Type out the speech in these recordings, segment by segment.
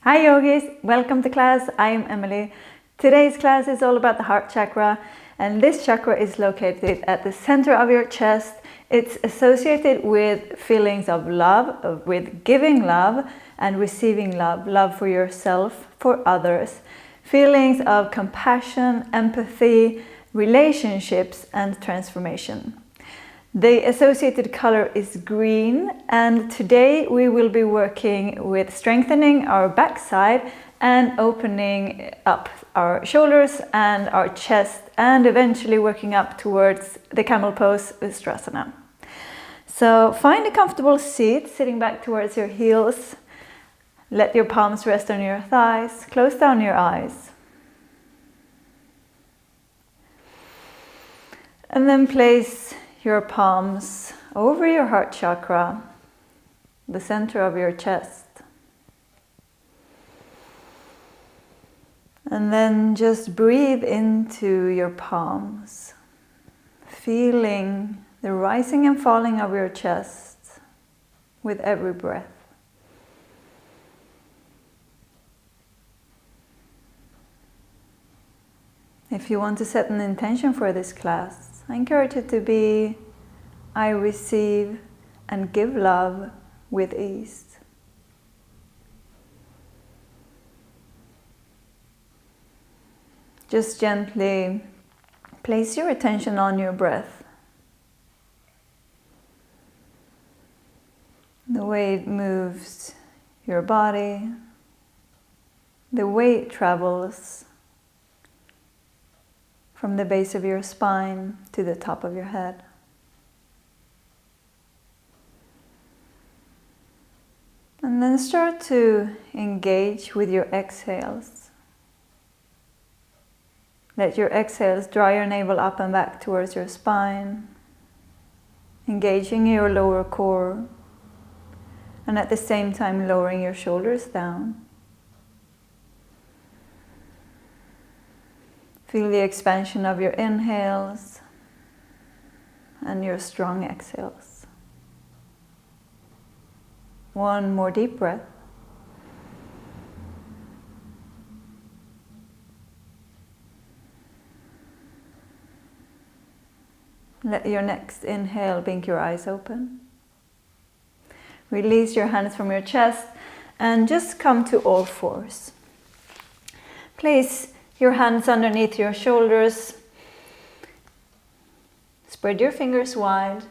Hi yogis, welcome to class. I'm Emily. Today's class is all about the heart chakra, and this chakra is located at the center of your chest. It's associated with feelings of love, with giving love and receiving love, love for yourself, for others, feelings of compassion, empathy, relationships and transformation. The associated color is green, and today we will be working with strengthening our backside and opening up our shoulders and our chest, and eventually working up towards the camel pose, Ustrasana. So find a comfortable seat, sitting back towards your heels. Let your palms rest on your thighs. Close down your eyes. And then place your palms over your heart chakra, the center of your chest. And then just breathe into your palms, feeling the rising and falling of your chest with every breath. If you want to set an intention for this class, I encourage it to be, I receive and give love with ease. Just gently place your attention on your breath. The way it moves your body, the way it travels from the base of your spine to the top of your head. And then start to engage with your exhales. Let your exhales draw your navel up and back towards your spine, engaging your lower core, and at the same time lowering your shoulders down. Feel the expansion of your inhales and your strong exhales. One more deep breath. Let your next inhale blink your eyes open. Release your hands from your chest and just come to all fours. Place your hands underneath your shoulders. Spread your fingers wide.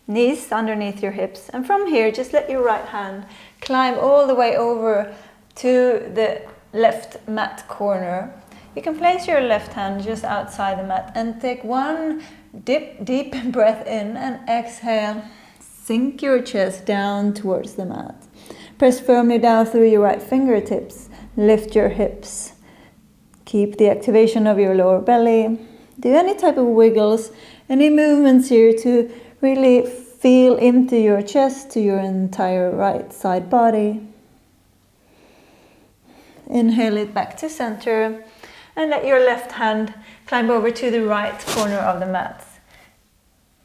Knees underneath your hips. And from here, just let your right hand climb all the way over to the left mat corner. You can place your left hand just outside the mat and take one deep breath in and exhale. Sink your chest down towards the mat. Press firmly down through your right fingertips. Lift your hips. Keep the activation of your lower belly. Do any type of wiggles, any movements here to really feel into your chest, to your entire right side body. Inhale it back to center and let your left hand climb over to the right corner of the mat.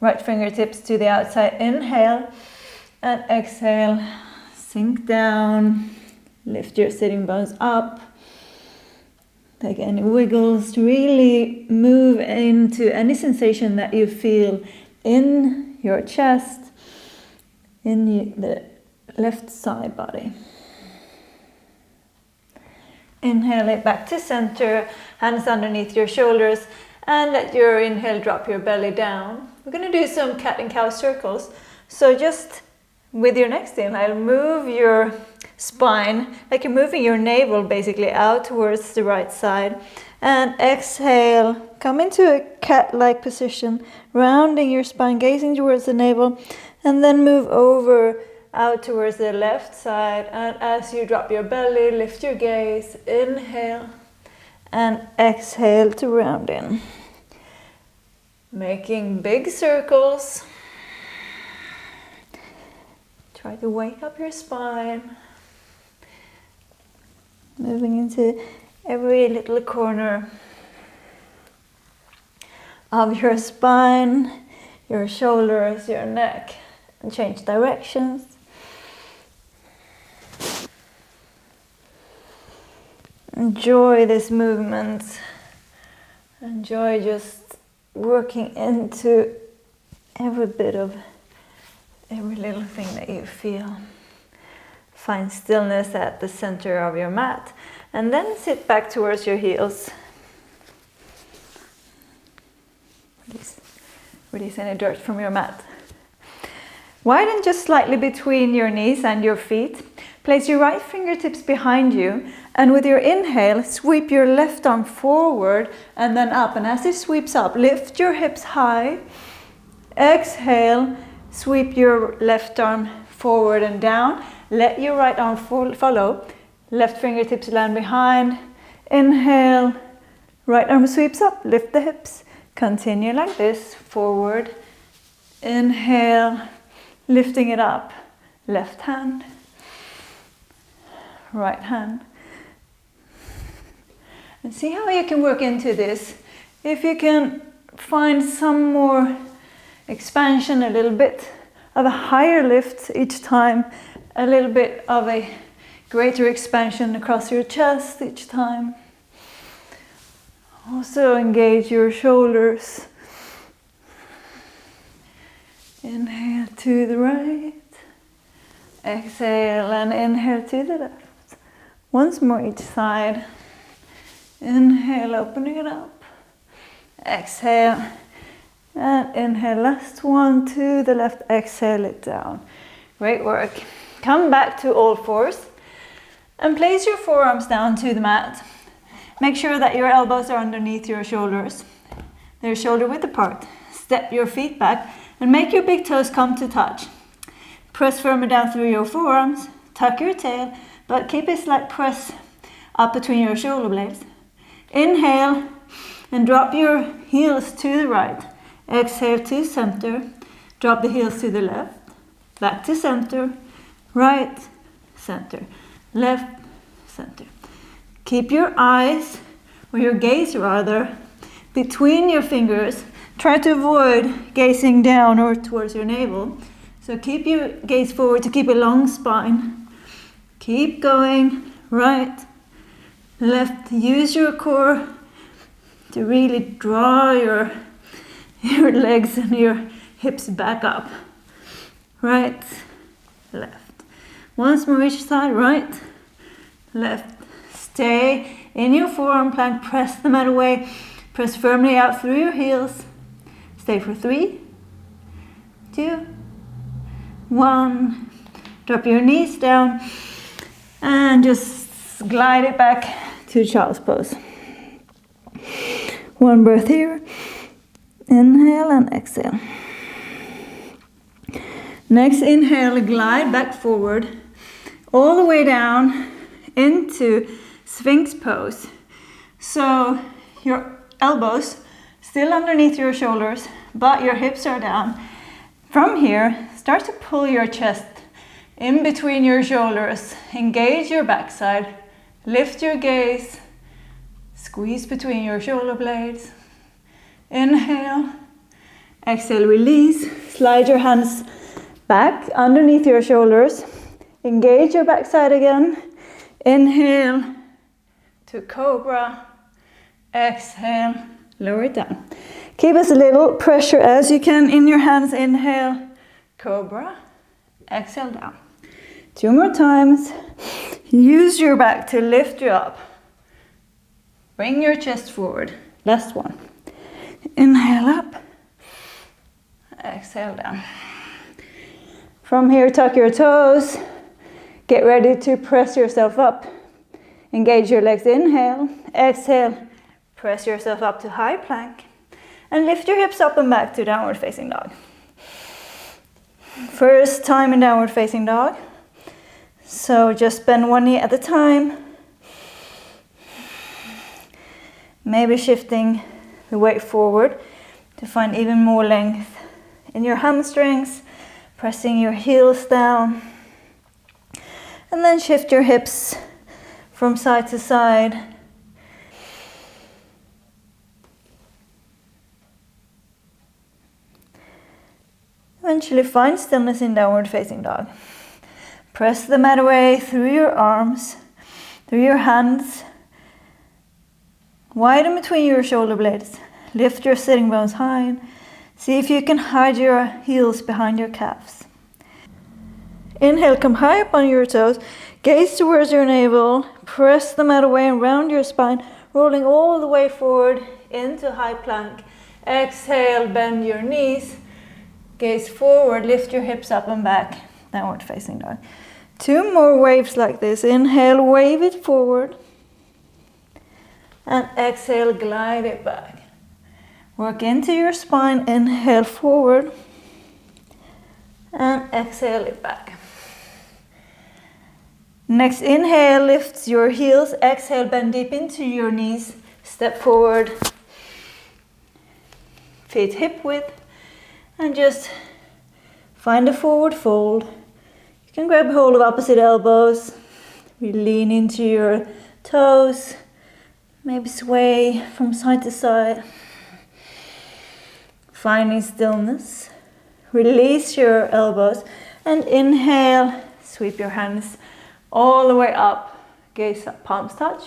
Right fingertips to the outside. Inhale and exhale. Sink down. Lift your sitting bones up. Take any wiggles to really move into any sensation that you feel in your chest, in the left side body. Inhale it back to center, hands underneath your shoulders, and let your inhale drop your belly down. We're going to do some cat and cow circles. So just with your next inhale, move your spine, like you're moving your navel basically out towards the right side. And exhale, come into a cat-like position, rounding your spine, gazing towards the navel, and then move over out towards the left side. And as you drop your belly, lift your gaze, inhale, and exhale to round in. Making big circles. Try to wake up your spine. Moving into every little corner of your spine, your shoulders, your neck, and change directions. enjoy this movement. Enjoy just working into every little thing that you feel. Find stillness at the center of your mat, and then sit back towards your heels. Release any dirt from your mat. Widen just slightly between your knees and your feet. Place your right fingertips behind you, and with your inhale, sweep your left arm forward and then up. And as it sweeps up, lift your hips high. Exhale, sweep your left arm forward and down. Let your right arm follow. Left fingertips land behind. Inhale, right arm sweeps up, lift the hips. Continue like this, forward. Inhale, lifting it up. Left hand, right hand. And see how you can work into this. If you can find some more expansion, a little bit of a higher lift each time, a little bit of a greater expansion across your chest each time. Also engage your shoulders. Inhale to the right. Exhale and inhale to the left. Once more each side. Inhale, opening it up. Exhale and inhale. Last one to the left. Exhale it down. Great work. Come back to all fours and place your forearms down to the mat. Make sure that your elbows are underneath your shoulders. They're shoulder width apart. Step your feet back and make your big toes come to touch. Press firmly down through your forearms. Tuck your tail, but keep a slight press up between your shoulder blades. Inhale and drop your heels to the right. Exhale to center. Drop the heels to the left. Back to center. Right, center. Left, center. Keep your eyes, or your gaze rather, between your fingers. Try to avoid gazing down or towards your navel. So keep your gaze forward to keep a long spine. Keep going, right, left. Use your core to really draw your legs and your hips back up. Right, left. Once more each side, right, left. Stay in your forearm plank, press the mat away, press firmly out through your heels. Stay for 3, 2, 1. Drop your knees down and just glide it back to child's pose. One breath here. Inhale and exhale. Next inhale, glide back forward all the way down into Sphinx pose. So your elbows still underneath your shoulders, but your hips are down. From here, start to pull your chest in between your shoulders. Engage your backside. Lift your gaze. Squeeze between your shoulder blades. Inhale. Exhale, release. Slide your hands back underneath your shoulders. Engage your backside again. Inhale to cobra. Exhale, lower it down. Keep as little pressure as you can in your hands. Inhale, cobra. Exhale down. 2 more times. Use your back to lift you up. Bring your chest forward. Last one. Inhale up. Exhale down. From here, tuck your toes. Get ready to press yourself up. Engage your legs. Inhale. Exhale. Press yourself up to high plank. And lift your hips up and back to downward facing dog. First time in downward facing dog. So just bend one knee at a time. Maybe shifting the weight forward to find even more length in your hamstrings. Pressing your heels down. And then shift your hips from side to side. Eventually find stillness in downward facing dog. Press the mat away through your arms, through your hands. Widen between your shoulder blades. Lift your sitting bones high. See if you can hide your heels behind your calves. Inhale, come high up on your toes. Gaze towards your navel. Press the mat away and round your spine, rolling all the way forward into high plank. Exhale, bend your knees. Gaze forward, lift your hips up and back. Downward facing dog. 2 more waves like this. Inhale, wave it forward. And exhale, glide it back. Work into your spine. Inhale forward. And exhale it back. Next inhale, lift your heels. Exhale, bend deep into your knees. Step forward. Feet hip width. And just find a forward fold. You can grab hold of opposite elbows. We lean into your toes. Maybe sway from side to side. Finding stillness. Release your elbows. And inhale, sweep your hands all the way up. Gaze up, palms touch.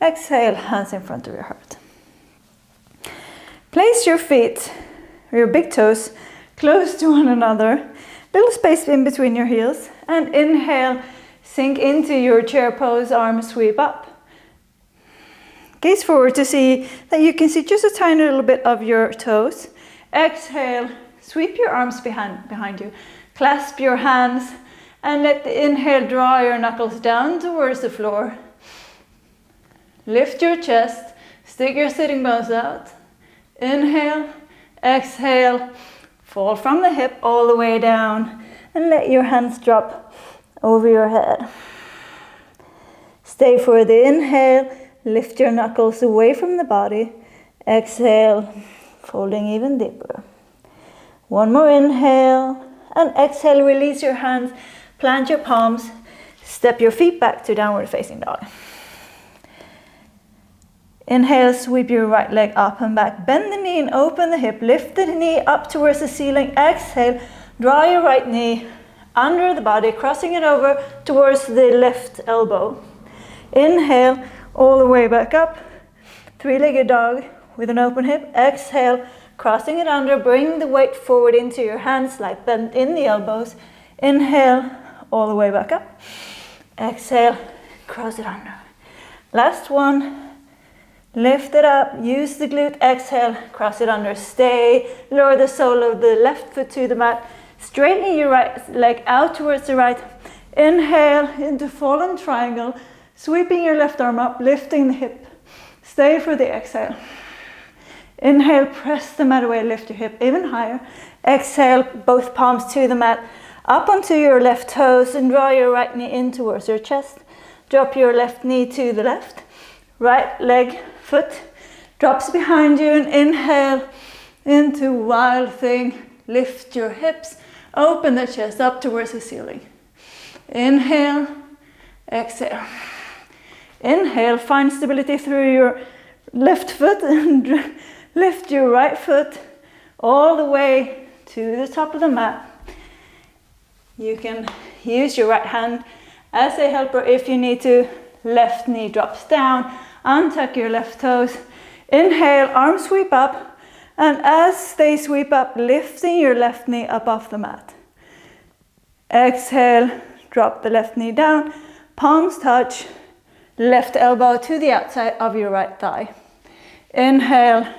Exhale, hands in front of your heart. Place your feet, or your big toes, close to one another. Little space in between your heels. And inhale, sink into your chair pose, arms sweep up. Gaze forward to see that you can see just a tiny little bit of your toes. Exhale, sweep your arms behind you. Clasp your hands and let the inhale draw your knuckles down towards the floor. Lift your chest, stick your sitting bones out. Inhale, exhale, fall from the hip all the way down and let your hands drop over your head. Stay for the inhale, lift your knuckles away from the body. Exhale, folding even deeper. One more inhale and exhale, release your hands, plant your palms, step your feet back to downward facing dog. Inhale, sweep your right leg up and back. Bend the knee and open the hip. Lift the knee up towards the ceiling. Exhale, draw your right knee under the body, crossing it over towards the left elbow. Inhale, all the way back up. 3-legged dog with an open hip. Exhale, crossing it under. Bring the weight forward into your hands, like bend in the elbows. Inhale, all the way back up. Exhale, cross it under. Last one. Lift it up, use the glute, exhale, cross it under, stay, lower the sole of the left foot to the mat, straighten your right leg out towards the right, inhale into fallen triangle, sweeping your left arm up, lifting the hip, stay for the exhale. Inhale, press the mat away, lift your hip even higher, exhale, both palms to the mat, up onto your left toes and draw your right knee in towards your chest, drop your left knee to the left, right leg, foot drops behind you and inhale into wild thing. Lift your hips, open the chest up towards the ceiling. Inhale, exhale. Inhale, find stability through your left foot and lift your right foot all the way to the top of the mat. You can use your right hand as a helper if you need to. Left knee drops down. Untuck your left toes. Inhale, arms sweep up. And as they sweep up, lifting your left knee up off the mat. Exhale, drop the left knee down. Palms touch. Left elbow to the outside of your right thigh. Inhale,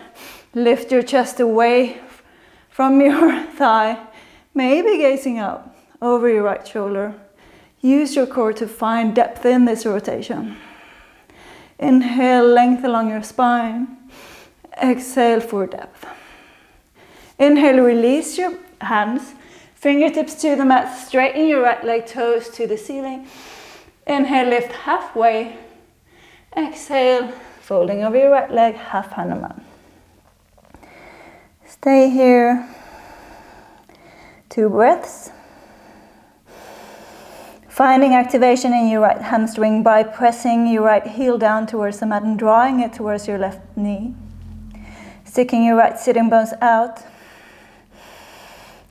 lift your chest away from your thigh. Maybe gazing up over your right shoulder. Use your core to find depth in this rotation. Inhale, length along your spine. Exhale for depth. Inhale, release your hands. Fingertips to the mat. Straighten your right leg, toes to the ceiling. Inhale, lift halfway. Exhale, folding over your right leg, half Hanuman. Stay here. 2 breaths. Finding activation in your right hamstring by pressing your right heel down towards the mat and drawing it towards your left knee. Sticking your right sitting bones out.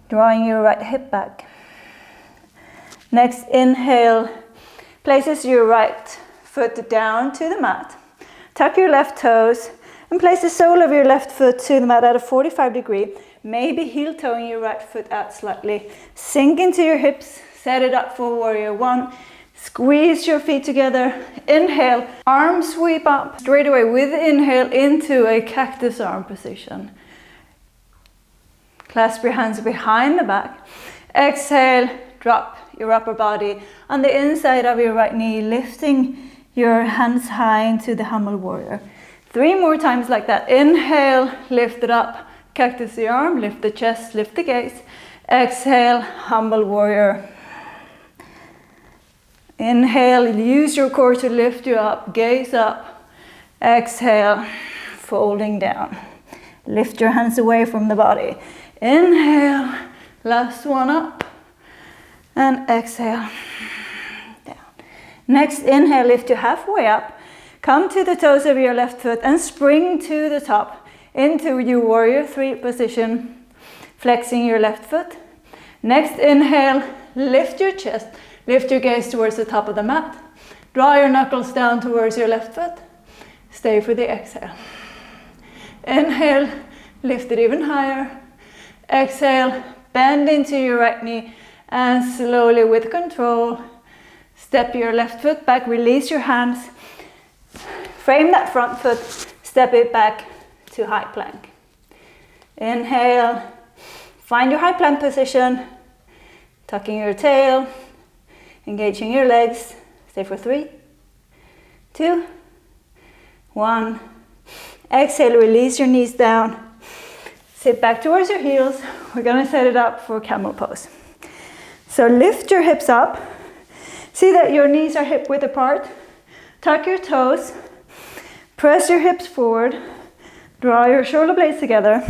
Drawing your right hip back. Next, inhale. Places your right foot down to the mat. Tuck your left toes and place the sole of your left foot to the mat at a 45 degree. Maybe heel toeing your right foot out slightly. Sink into your hips, set it up for warrior one. Squeeze your feet together. Inhale, arms sweep up. Straight away with inhale into a cactus arm position. Clasp your hands behind the back. Exhale, drop your upper body on the inside of your right knee, lifting your hands high into the humble warrior. 3 more times like that. Inhale, lift it up. Cactus the arm, lift the chest, lift the gaze. Exhale, humble warrior. Inhale, use your core to lift you up, gaze up. Exhale, folding down. Lift your hands away from the body. Inhale, last one up. And exhale, down. Next, inhale, lift you halfway up. Come to the toes of your left foot and spring to the top into your warrior 3 position, flexing your left foot. Next, inhale, lift your chest. Lift your gaze towards the top of the mat. Draw your knuckles down towards your left foot. Stay for the exhale. Inhale, lift it even higher. Exhale, bend into your right knee and slowly with control, step your left foot back, release your hands. Frame that front foot, step it back to high plank. Inhale, find your high plank position, tucking your tail, engaging your legs. Stay for 3, 2, 1. Exhale, release your knees down. Sit back towards your heels. We're gonna set it up for camel pose. So lift your hips up. See that your knees are hip width apart. Tuck your toes. Press your hips forward. Draw your shoulder blades together.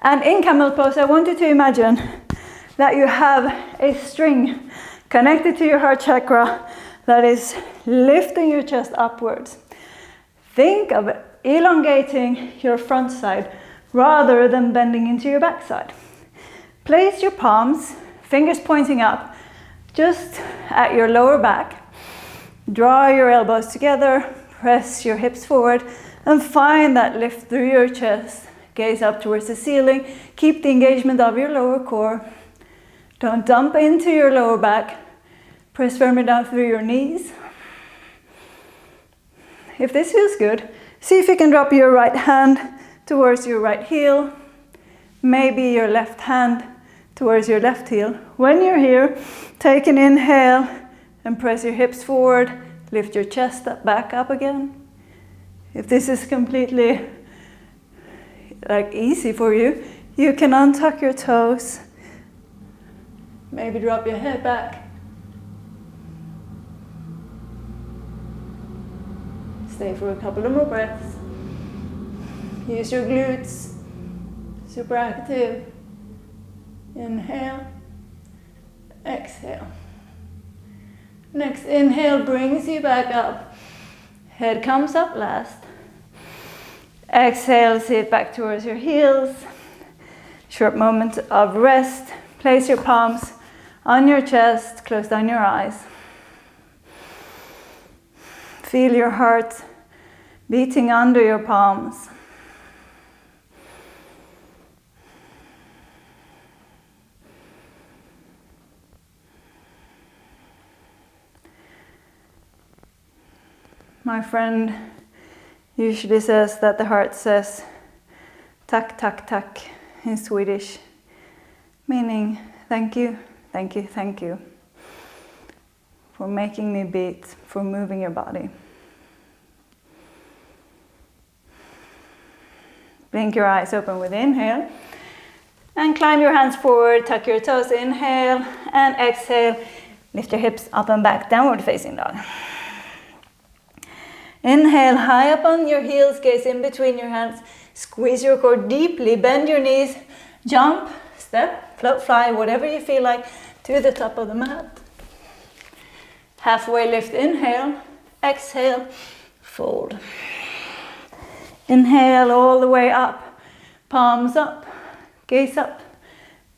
And in camel pose, I want you to imagine that you have a string connected to your heart chakra that is lifting your chest upwards. Think of elongating your front side rather than bending into your back side. Place your palms, fingers pointing up, just at your lower back. Draw your elbows together, press your hips forward, and find that lift through your chest. Gaze up towards the ceiling. Keep the engagement of your lower core. Don't dump into your lower back. Press firmly down through your knees. If this feels good, see if you can drop your right hand towards your right heel. Maybe your left hand towards your left heel. When you're here, take an inhale and press your hips forward. Lift your chest up, back up again. If this is completely easy for you, you can untuck your toes. Maybe drop your head back. Stay for a couple of more breaths. Use your glutes. Super active. Inhale. Exhale. Next inhale brings you back up. Head comes up last. Exhale, sit back towards your heels. Short moment of rest. Place your palms on your chest. Close down your eyes. Feel your heart beating under your palms. My friend usually says that the heart says tack, tack, tack in Swedish, meaning thank you, thank you, thank you for making me beat, for moving your body. Blink your eyes open with inhale and climb your hands forward, tuck your toes, inhale and exhale. Lift your hips up and back, downward facing dog. Inhale, high up on your heels, gaze in between your hands. Squeeze your core deeply, bend your knees, jump, step, float, fly, whatever you feel like, to the top of the mat. Halfway lift, inhale, exhale, fold. Inhale all the way up, palms up, gaze up,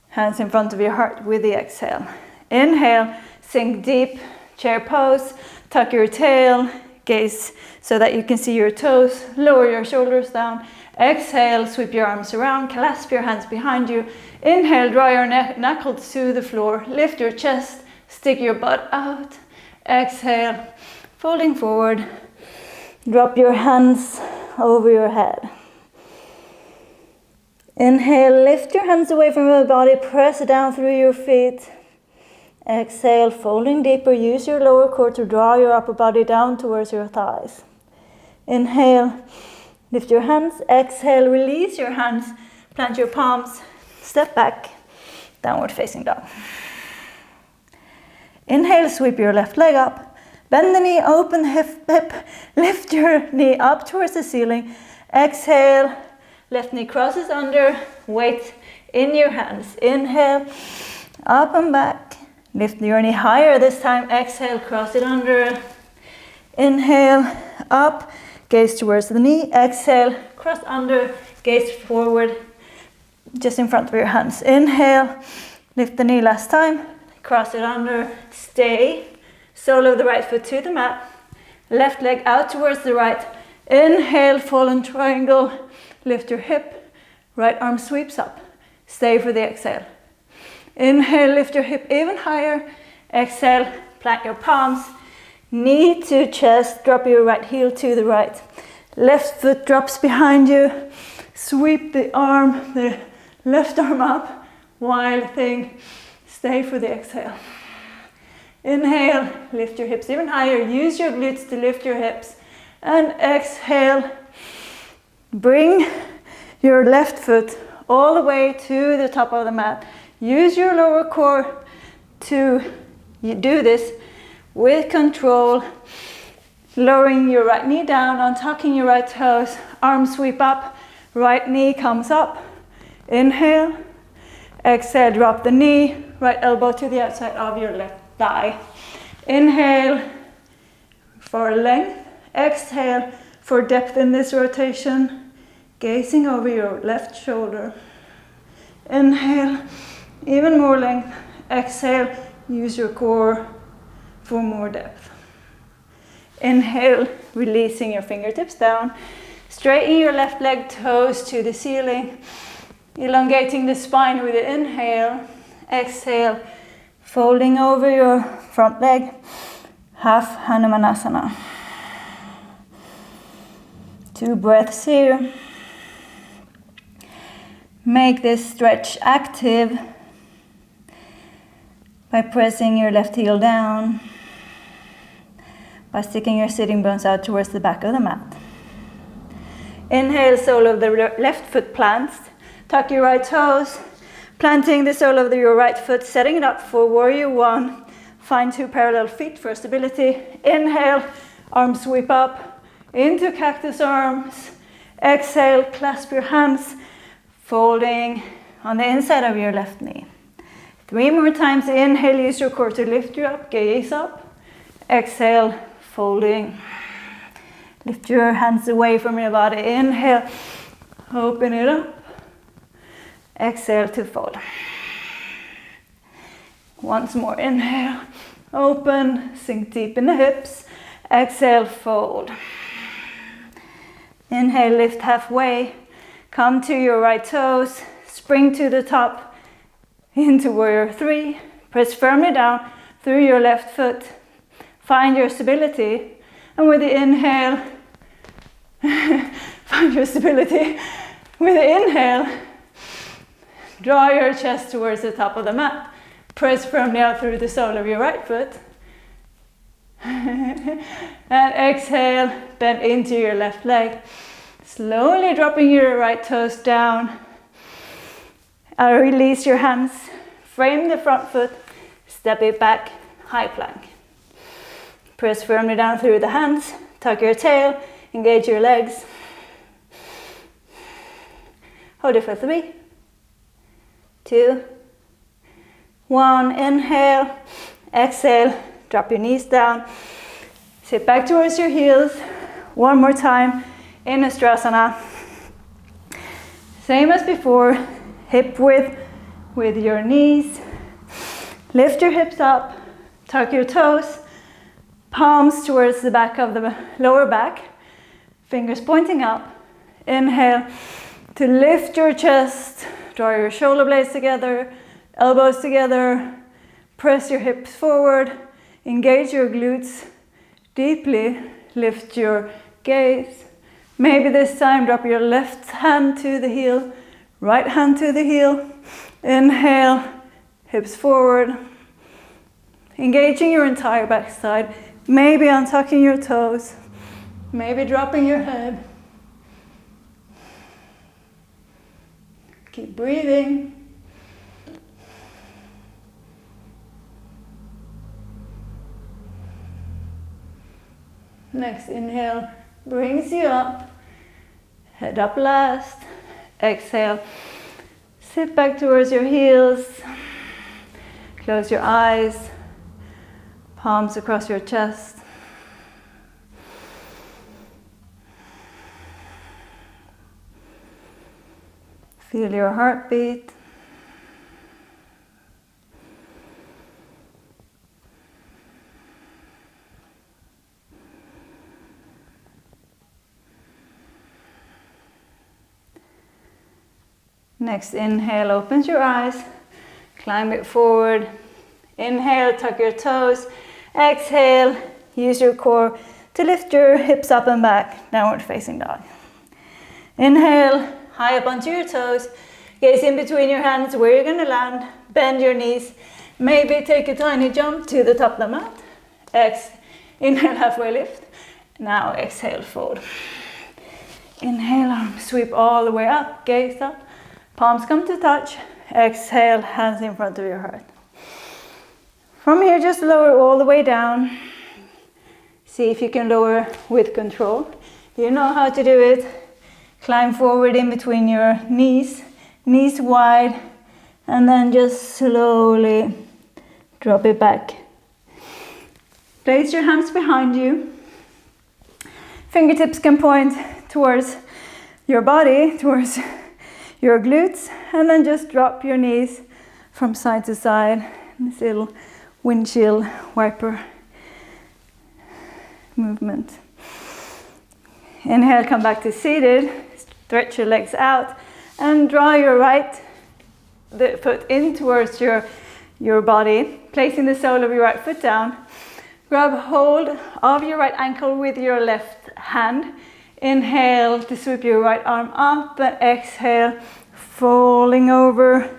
hands in front of your heart with the exhale. Inhale, sink deep, chair pose, tuck your tail, gaze so that you can see your toes. Lower your shoulders down. Exhale, sweep your arms around, clasp your hands behind you. Inhale, draw your knuckles to the floor. Lift your chest, stick your butt out. Exhale, folding forward. Drop your hands over your head. Inhale, lift your hands away from your body, press down through your feet. Exhale, folding deeper, use your lower core to draw your upper body down towards your thighs. Inhale, lift your hands. Exhale, release your hands, plant your palms, step back, downward facing dog. Inhale, sweep your left leg up, bend the knee, open hip, lift your knee up towards the ceiling. Exhale, left knee crosses under, weight in your hands. Inhale, up and back. Lift your knee higher this time. Exhale, cross it under. Inhale, up, gaze towards the knee. Exhale, cross under, gaze forward, just in front of your hands. Inhale, lift the knee last time. Cross it under, stay. Sole of the right foot to the mat. Left leg out towards the right. Inhale, fallen triangle. Lift your hip. Right arm sweeps up. Stay for the exhale. Inhale, lift your hip even higher. Exhale, plant your palms. Knee to chest, drop your right heel to the right. Left foot drops behind you. Sweep the arm, the left arm up. Wild thing. Stay for the exhale. Inhale, lift your hips even higher. Use your glutes to lift your hips. And exhale, bring your left foot all the way to the top of the mat. Use your lower core to do this with control. Lowering your right knee down, untucking your right toes. Arms sweep up, right knee comes up. Inhale. Exhale, drop the knee. Right elbow to the outside of your left thigh. Inhale for length. Exhale for depth in this rotation. Gazing over your left shoulder. Inhale, even more length. Exhale, use your core for more depth. Inhale, releasing your fingertips down. Straighten your left leg, toes to the ceiling. Elongating the spine with the inhale. Exhale, folding over your front leg. Half Hanumanasana. 2 breaths here. Make this stretch active by pressing your left heel down, by sticking your sitting bones out towards the back of the mat. Inhale, sole of the left foot plants. Tuck your right toes, planting the sole of your right foot, setting it up for warrior one. Find 2 parallel feet for stability. Inhale, arms sweep up into cactus arms. Exhale, clasp your hands, folding on the inside of your left knee. 3 more times. Inhale, use your core to lift you up, gaze up. Exhale, folding. Lift your hands away from your body. Inhale, open it up. Exhale to fold. Once more, inhale, open, sink deep in the hips. Exhale, fold. Inhale, lift halfway. Come to your right toes, spring to the top, into warrior 3. Press firmly down through your left foot. Find your stability, and with the inhale, find your stability. With the inhale, draw your chest towards the top of the mat. Press firmly out through the sole of your right foot. And exhale, bend into your left leg. Slowly dropping your right toes down. Release your hands. Frame the front foot. Step it back. High plank. Press firmly down through the hands. Tuck your tail. Engage your legs. Hold it for 3, 2, 1. Inhale. Exhale. Drop your knees down. Sit back towards your heels. One more time in Ustrasana. Same as before. Hip width with your knees. Lift your hips up. Tuck your toes. Palms towards the back of the lower back, fingers pointing up. Inhale to lift your chest, draw your shoulder blades together, elbows together, press your hips forward, engage your glutes deeply, lift your gaze. Maybe this time drop your left hand to the heel, right hand to the heel. Inhale, hips forward, engaging your entire backside, maybe untucking your toes, maybe dropping your head. Keep breathing. Next inhale brings you up, head up last. Exhale, sit back towards your heels, close your eyes, palms across your chest. Feel your heartbeat. Next inhale opens your eyes, climb it forward. Inhale, tuck your toes. Exhale, use your core to lift your hips up and back, downward facing dog. Inhale, high up onto your toes. Gaze in between your hands where you're going to land. Bend your knees. Maybe take a tiny jump to the top of the mat. Inhale, halfway lift. Now exhale, fold. Inhale, arm sweep all the way up, gaze up. Palms come to touch. Exhale, hands in front of your heart. From here, just lower all the way down. See if you can lower with control. You know how to do it. Climb forward in between your knees, knees wide, and then just slowly drop it back. Place your hands behind you. Fingertips can point towards your body, towards your glutes, and then just drop your knees from side to side. This little windshield wiper movement. Inhale, come back to seated. Stretch your legs out and draw your right foot in towards your body, placing the sole of your right foot down. Grab hold of your right ankle with your left hand. Inhale to sweep your right arm up and exhale, falling over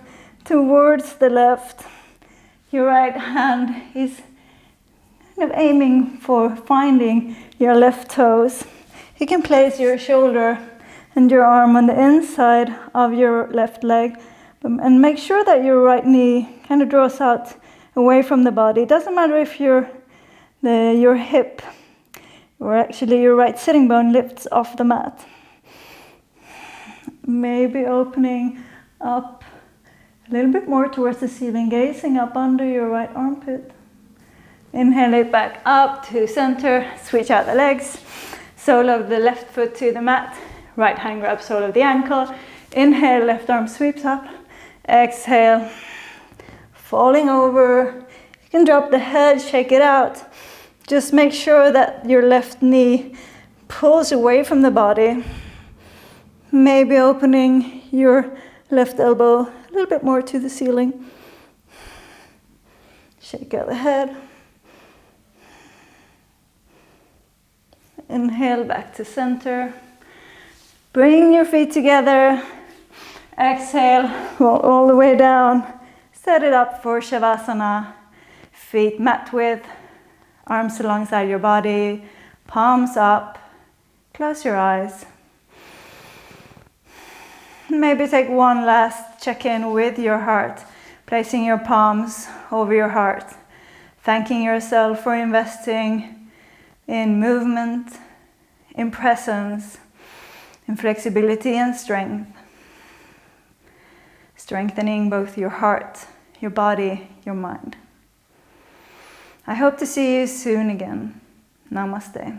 towards the left. Your right hand is kind of aiming for finding your left toes. You can place your shoulder and your arm on the inside of your left leg and make sure that your right knee kind of draws out away from the body. It doesn't matter if your hip or actually your right sitting bone lifts off the mat. Maybe opening up a little bit more towards the ceiling, gazing up under your right armpit. Inhale it back up to center, switch out the legs. Sole of the left foot to the mat, right hand grabs sole of the ankle. Inhale, left arm sweeps up. Exhale, falling over. You can drop the head, shake it out. Just make sure that your left knee pulls away from the body. Maybe opening your left elbow a little bit more to the ceiling. Shake out the head. Inhale back to center. Bring your feet together. Exhale, roll all the way down. Set it up for savasana. Feet mat width. Arms alongside your body, palms up, close your eyes. Maybe take one last check-in with your heart, placing your palms over your heart, thanking yourself for investing in movement, in presence, in flexibility and strength, strengthening both your heart, your body, your mind. I hope to see you soon again. Namaste.